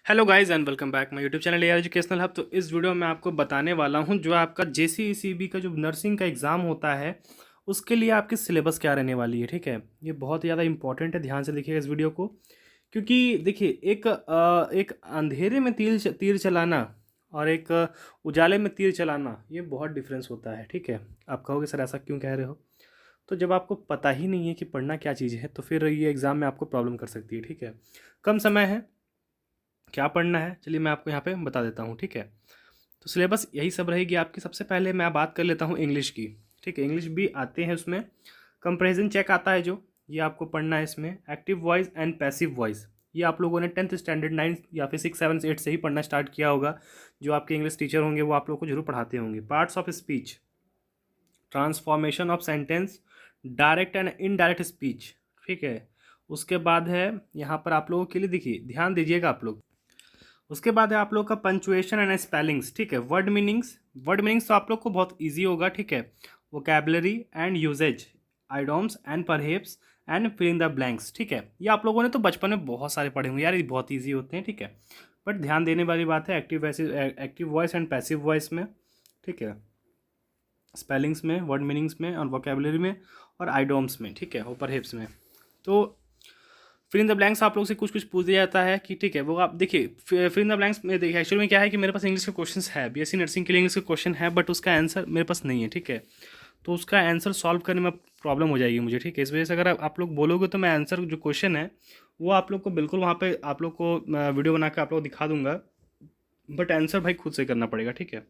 Hello guys and welcome back my YouTube channel AR educational hub. तो इस video में आपको बताने वाला हूं जो आपका जेसीईसीबी का जो नर्सिंग का एग्ज़ाम होता है उसके लिए आपकी सिलेबस क्या रहने वाली है। ठीक है, ये बहुत ज़्यादा इंपॉर्टेंट है, ध्यान से देखिएगा इस वीडियो को। क्योंकि देखिए एक अंधेरे में तीर तीर चलाना और एक उजाले में तीर चलाना, ये बहुत डिफरेंस होता है। ठीक है, आप कहोगे सर ऐसा क्यों कह रहे हो। तो जब आपको पता ही नहीं है कि पढ़ना क्या चीज़ है तो फिर ये एग्ज़ाम में आपको प्रॉब्लम कर सकती है। ठीक है, कम समय है, क्या पढ़ना है चलिए मैं आपको यहाँ पे बता देता हूँ। ठीक है, तो सिलेबस यही सब रहेगी आपकी। सबसे पहले मैं बात कर लेता हूँ इंग्लिश की। ठीक है, इंग्लिश भी आते हैं उसमें, कंपैरिजन चेक आता है जो, ये आपको पढ़ना है। इसमें active voice and passive voice, ये आप लोगों ने 10th स्टैंडर्ड 9 या फिर 6 7 8 से ही पढ़ना स्टार्ट किया होगा। जो आपके इंग्लिश टीचर होंगे वो आप लोग को जरूर पढ़ाते होंगे। Parts of speech, transformation of sentence, direct and indirect speech. ठीक है, उसके बाद है यहाँ पर आप लोगों के लिए, देखिए ध्यान दीजिएगा आप लोग, उसके बाद है आप लोग का पंचुएशन एंड स्पेलिंग्स। ठीक है, वर्ड मीनिंग्स, वर्ड मीनिंग्स तो आप लोग को बहुत इजी होगा। ठीक है, vocabulary and usages, idioms and perhaps and fill in the blanks. ठीक है, ये आप लोगों ने तो बचपन में बहुत सारे पढ़े होंगे यार, ये बहुत इजी होते हैं। ठीक है, बट ध्यान देने वाली बात है active voice and passive voice में। ठीक है, स्पेलिंग्स में, वर्ड मीनिंग्स में और वोकैबलरी में और आइडोम्स में। ठीक है, और परहेप्स में। तो फिल इन द ब्लैंक्स आप लोग से कुछ कुछ पूछ दिया जाता है कि ठीक है, वो आप देखिए फिल इन द ब्लैंक्स में। देखिए एक्चुअली में क्या है कि मेरे पास इंग्लिश के क्वेश्चंस है, बीएससी नर्सिंग के लिए इंग्लिश के क्वेश्चन है, बट उसका आंसर मेरे पास नहीं है। ठीक है, तो उसका आंसर सॉल्व करने में प्रॉब्लम हो जाएगी मुझे। ठीक है, इस वजह से अगर आप लोग बोलोगे तो मैं आंसर जो क्वेश्चन है वो आप लोग को बिल्कुल वहाँ पे आप लोग को वीडियो बना के आप लोग दिखा दूंगा, बट आंसर भाई खुद से करना पड़ेगा। ठीक है,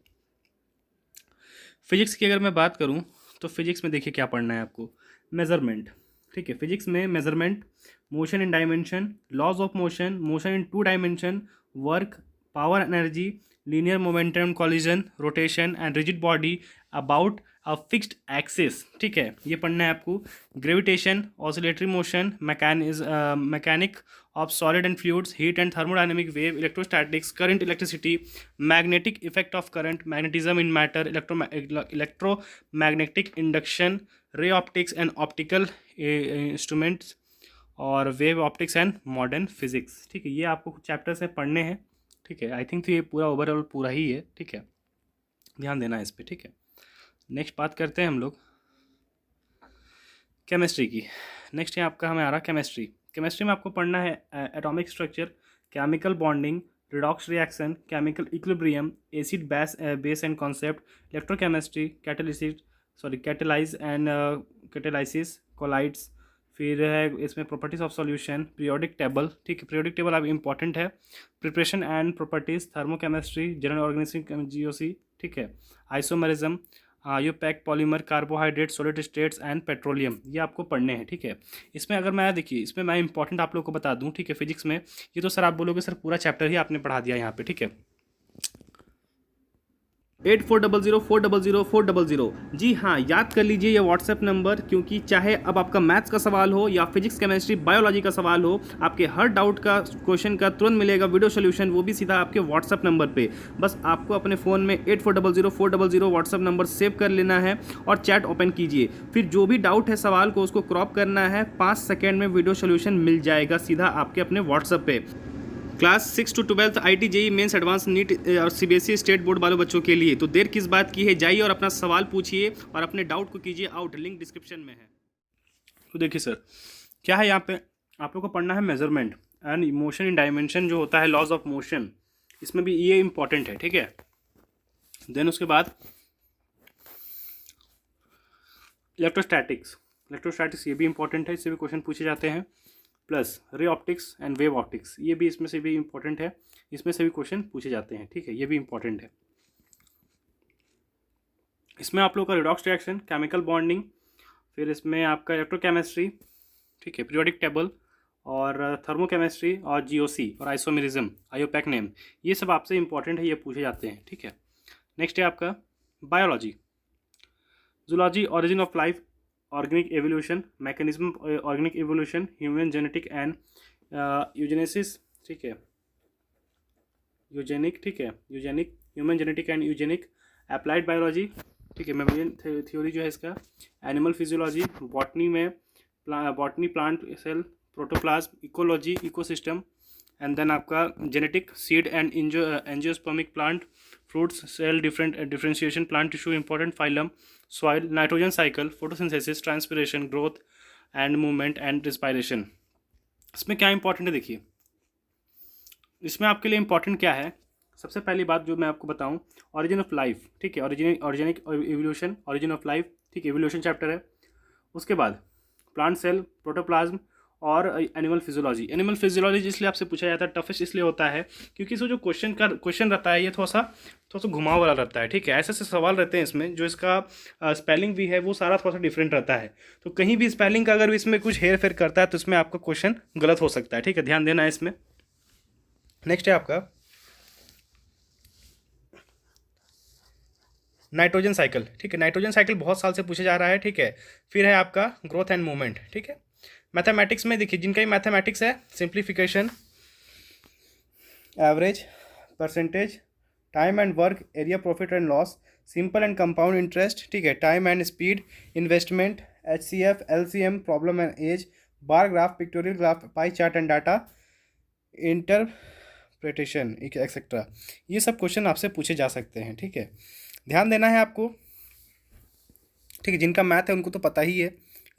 फिजिक्स की अगर मैं बात करूँ तो फिजिक्स में देखिए क्या पढ़ना है आपको, मेजरमेंट। ठीक है, फिजिक्स में measurement, motion in dimension, laws of motion, motion in 2 dimension, work, power energy, linear momentum collision, rotation and rigid body about a fixed axis. ठीक है, ये पढ़ना है आपको। Gravitation, oscillatory motion, mechanic of solid and fluids, heat and thermodynamic wave, electrostatics, current, electricity, magnetic effect of current, magnetism in matter, electromagnetic induction, ray optics and optical instruments और wave optics and modern physics. ठीक है, ये आपको कुछ chapters हैं पढ़ने हैं। ठीक है, आई थिंक तो ये पूरा ओवरऑल पूरा ही है। ठीक है, ध्यान देना है इस पर। ठीक है, नेक्स्ट बात करते हैं हम लोग केमिस्ट्री की। नेक्स्ट है आपका हमें आ रहा केमिस्ट्री। केमिस्ट्री में आपको पढ़ना है atomic structure, chemical bonding, redox reaction, chemical equilibrium, acid base and concept, electrochemistry, catalyse and catalysis, colloids. फिर है इसमें properties of solution, periodic table. ठीक है, पीरियोडिक टेबल अब इंपॉर्टेंट है। Preparation and properties, thermochemistry, general organism GOC. ठीक है, isomerism, IUPAC polymer, carbohydrate, solid states and petroleum, ये आपको पढ़ने हैं। ठीक है, इसमें अगर मैं देखिए इसमें मैं इंपॉर्टेंट आप लोग को बता दूं। ठीक है, फिजिक्स में ये तो सर आप बोलोगे सर पूरा चैप्टर ही आपने पढ़ा दिया यहाँ पे। ठीक है, 8400404040। जी हाँ, याद कर लीजिए ये व्हाट्सएप नंबर, क्योंकि चाहे अब आपका मैथ्स का सवाल हो या फिजिक्स केमिस्ट्री बायोलॉजी का सवाल हो, आपके हर डाउट का क्वेश्चन का तुरंत मिलेगा वीडियो सोल्यूशन, वो भी सीधा आपके व्हाट्सएप नंबर पे। बस आपको अपने फ़ोन में 84004040 व्हाट्सएप नंबर सेव कर लेना है और चैट ओपन कीजिए। फिर जो भी डाउट है सवाल को उसको क्रॉप करना है, 5 सेकेंड में वीडियो सोल्यूशन मिल जाएगा सीधा आपके अपने व्हाट्सएप पे। Class 6 to 12 IIT JEE Mains advance NEET और सीबीएसई स्टेट बोर्ड वालों बच्चों के लिए। तो देर किस बात की है, जाइए और अपना सवाल पूछिए और अपने डाउट को कीजिए आउट, लिंक डिस्क्रिप्शन में है। तो देखिए सर क्या है यहाँ पे, आप लोग को पढ़ना है measurement and motion in dimension जो होता है, लॉज ऑफ मोशन, इसमें भी ये इंपॉर्टेंट है। ठीक है, देन उसके बाद इलेक्ट्रोस्टैटिक्स, इलेक्ट्रोस्टैटिक्स ये भी इंपॉर्टेंट है, इससे भी क्वेश्चन पूछे जाते हैं। प्लस रे ऑप्टिक्स एंड वेव ऑप्टिक्स, ये भी इसमें से भी इंपॉर्टेंट है, इसमें से भी क्वेश्चन पूछे जाते हैं। ठीक है, ये भी इंपॉर्टेंट है। इसमें आप लोग का रिडॉक्स रिएक्शन, केमिकल बॉन्डिंग, फिर इसमें आपका इलेक्ट्रोकेमिस्ट्री, ठीक है, पीरियोडिक टेबल और थर्मोकेमिस्ट्री और जीओसी और आइसोमेरिज्म, आयोपैक नेम, ये सब आपसे इंपॉर्टेंट है, ये पूछे जाते हैं। ठीक है, नेक्स्ट है आपका biology, zoology, origin of life, organic evolution, mechanism organic evolution, human genetic and eugenesis. ठीक है, यूजेनिक, ठीक है, eugenic, human genetic and eugenic, applied biology. ठीक है, मेमोरियल थ्योरी जो है इसका, एनिमल फिजियोलॉजी, बॉटनी में botany plant cell, protoplasm, ecology, ecosystem and then आपका genetic, seed and angiospermic plant, fruits, cell differentiation, plant tissue, important phylum, soil, nitrogen cycle, photosynthesis, transpiration, growth and movement and respiration. इसमें क्या important है देखिए, इसमें आपके लिए important क्या है। सबसे पहली बात जो मैं आपको बताऊं, ऑरिजिन ऑफ लाइफ, ठीक है, organic evolution, origin of life, ठीक है, एवोल्यूशन चैप्टर है। उसके बाद प्लांट सेल, प्रोटोप्लाज्म और एनिमल फिजियोलॉजी इसलिए आपसे पूछा जाता है, टफेस्ट इसलिए होता है क्योंकि इसमें जो क्वेश्चन रहता है ये थोड़ा सा घुमाव वाला रहता है, ठीक है। ऐसे ऐसे सवाल रहते हैं इसमें, जो इसका स्पेलिंग भी है वो सारा थोड़ा सा डिफरेंट रहता है, तो कहीं भी स्पेलिंग का अगर इसमें कुछ हेर फेर करता है तो इसमें आपका क्वेश्चन गलत हो सकता है, ठीक है, ध्यान देना है इसमें। नेक्स्ट है आपका नाइट्रोजन साइकिल, ठीक है, नाइट्रोजन साइकिल बहुत साल से पूछा जा रहा है, ठीक है। फिर है आपका ग्रोथ एंड मूवमेंट, ठीक है। मैथमेटिक्स में देखिए, जिनका ही मैथमेटिक्स है, simplification, average, percentage, time and work, area profit and loss, simple and compound interest, ठीक है, time and speed, investment, HCF, LCM, problem and age, bar graph, pictorial graph, pie chart and data, interpretation, etcetera, ये सब question आपसे पूछे जा सकते हैं, ठीक है। ध्यान देना है आपको, ठीक है। जिनका मैथ है उनको तो पता ही है,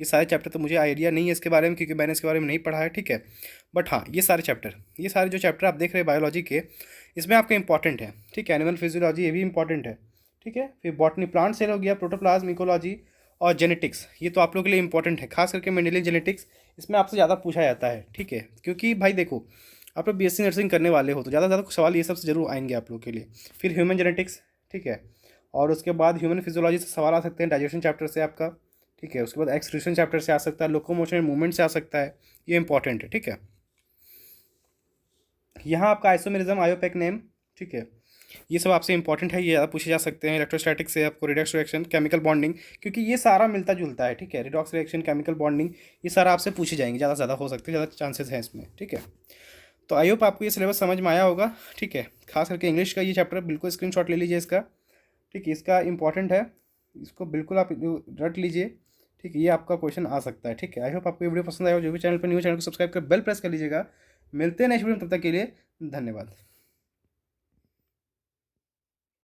ये सारे चैप्टर तो मुझे आइडिया नहीं है इसके बारे में क्योंकि मैंने इसके बारे में नहीं पढ़ा है, ठीक है। बट हाँ, ये सारे जो चैप्टर आप देख रहे हैं बायोलॉजी के, इसमें आपका इंपॉर्टेंट है, ठीक है। एनिमल फिजियोलॉजी ये भी इंपॉर्टेंट है, ठीक है। फिर बॉटनी, प्लांट सेल हो गया, प्रोटोप्लाज्म, इकोलॉजी और जेनेटिक्स, ये तो आप लोगों के लिए इंपॉर्टेंट है, खास करके मेंडेलियन जेनेटिक्स, इसमें आपसे ज़्यादा पूछा जाता है, ठीक है। क्योंकि भाई देखो, आप लोग BSc नर्सिंग करने वाले हो तो ज़्यादा से ज़्यादा सवाल ये सबसे जरूर आएंगे आप लोग के लिए। फिर ह्यूमन जेनेटिक्स, ठीक है, और उसके बाद ह्यूमन फिजियोलॉजी से सवाल आ सकते हैं, डाइजेशन चैप्टर से आपका, ठीक है। उसके बाद एक्सक्रीशन चैप्टर से आ सकता है, लोकोमोशन एंड मूवमेंट से आ सकता है, ये इंपॉर्टेंट है, ठीक है। यहाँ आपका आइसोमेरिज्म, आयोपेक नेम, ठीक है, ये सब आपसे इंपॉर्टेंट है, ये ज़्यादा पूछे जा सकते हैं। इलेक्ट्रोस्टैटिक से आपको रिडक्स रिएक्शन, केमिकल बॉन्डिंग, क्योंकि ये सारा मिलता जुलता है, ठीक है। रिडॉक्स रिएक्शन, केमिकल बॉन्डिंग, ये सारा आपसे पूछे जाएंगे, ज़्यादा से ज़्यादा हो सकते हैं, ज़्यादा चांसेस हैं इसमें, ठीक है। तो आई होप आपको ये सिलेबस समझ में आया होगा, ठीक है। खास करके इंग्लिश का ये चैप्टर बिल्कुल स्क्रीनशॉट ले लीजिए इसका, ठीक है, इसका इंपॉर्टेंट है, इसको बिल्कुल आप रट लीजिए, ठीक है। ये आपका क्वेश्चन आ सकता है, ठीक है। आई होप आपको ये वीडियो पसंद आया हो। जो भी चैनल पर न्यू, चैनल को सब्सक्राइब कर बेल प्रेस कर लीजिएगा। मिलते हैं नेक्स्ट वीडियो में, तब तक के लिए धन्यवाद।